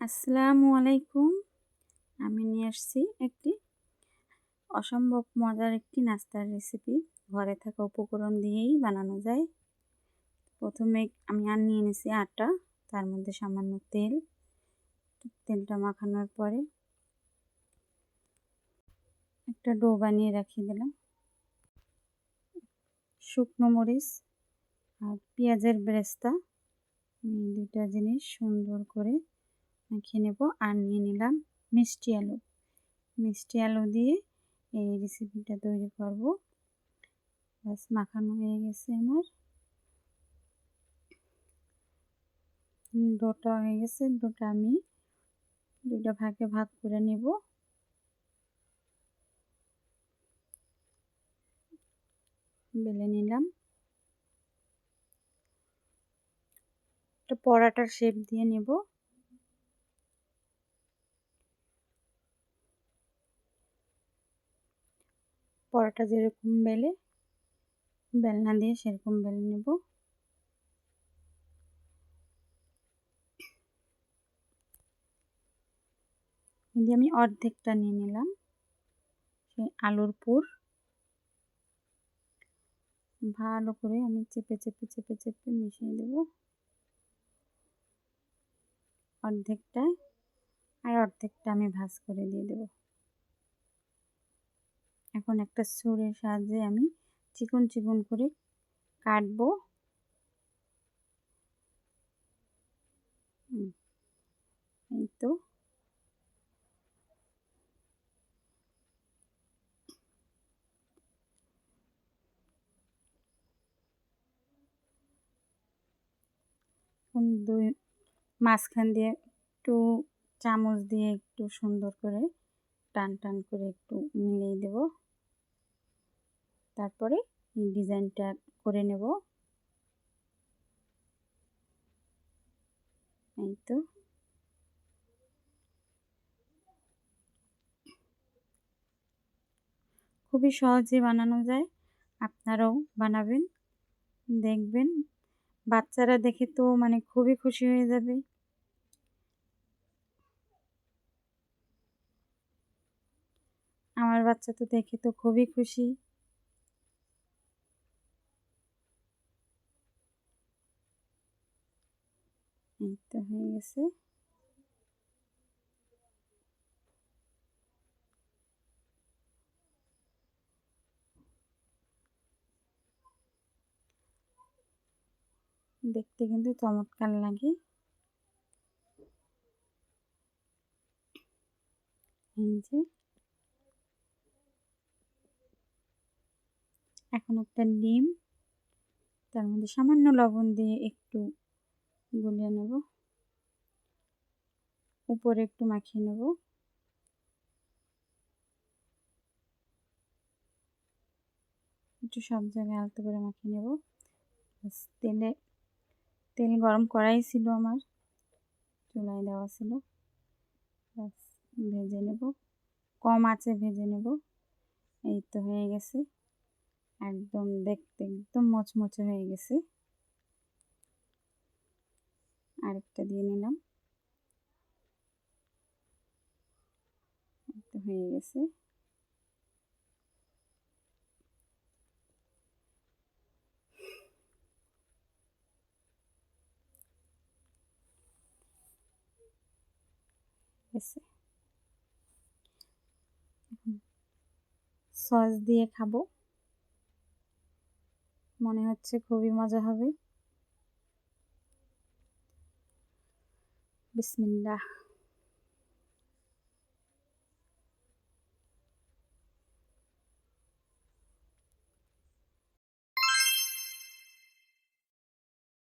আসসালামু আলাইকুম। আমি নিয়ে আসছি একটি অসম্ভব মজার একটি নাস্তার রেসিপি। ঘরে থাকা উপকরণ দিয়েই বানানো যায়। প্রথমে আমি নিয়ে নিয়েছি আটা, তার মধ্যে সামান্য তেল। তেলটা মাখানোর পরে একটা ডো বানিয়ে রাখিয়ে দিলাম। শুকনো মরিচ আর পেঁয়াজের বেরেস্তা, দুইটা জিনিস সুন্দর করে মাখিয়ে নেব। আর নিয়ে নিলাম মিষ্টি আলু। মিষ্টি আলু দিয়ে এই রেসিপিটা তৈরি করব। বাস মাখানো হয়ে গেছে আমার। ডোটা হয়ে গেছে। ডোটা আমি দুইটা ভাগে ভাগ করে নেব। বেলে নিলাম। একটা পরাটার শেপ দিয়ে নেব। পরাটা যেরকম বেলে, বেলনা দিয়ে সেরকম বেলে নেব। দিয়ে আমি অর্ধেকটা নিয়ে নিলাম। সেই আলুর পুর ভালো করে আমি চেপে চেপে চেপে চেপে মিশিয়ে দেব অর্ধেকটা। আর অর্ধেকটা আমি ভাঁজ করে দিয়ে দেব। এখন একটা ছুরির সাহায্যে আমি চিকন চিকন করে কাটবো। এই তো দুই মাঝখান দিয়ে একটু চামচ দিয়ে একটু সুন্দর করে টান টান করে একটু মিলিয়ে দেব। তারপরে এই ডিজাইনটা করে নেব। এই তো খুবই সহজে বানানো যায়। আপনারাও বানাবেন, দেখবেন বাচ্চারা দেখে তো খুবই খুশি হয়ে যাবে। আমার বাচ্চা তো দেখে তো খুবই খুশি। এই তো হয়ে গেছে। দেখতে কিন্তু চমৎকার লাগে। এই যে এখন একটা ডিম, তার মধ্যে সামান্য লবণ দিয়ে একটু গুলিয়ে নেব। উপরে একটু মাখিয়ে নেব। একটু সব জায়গায় আলতো করে মাখিয়ে নেব। তেল গরম করাই ছিল আমার, চুলায় দেওয়া ছিল। ভেজে নেব, কম আঁচে ভেজে নেব। এই তো হয়ে গেছে। একদম দেখতে একদম মচমচে হয়ে গেছে। আরেকটা দিয়ে নিলাম। এই তো হয়ে গেছে। সস দিয়ে খাবো, মনে হচ্ছে খুবই মজা হবে। বিসমিল্লাহ।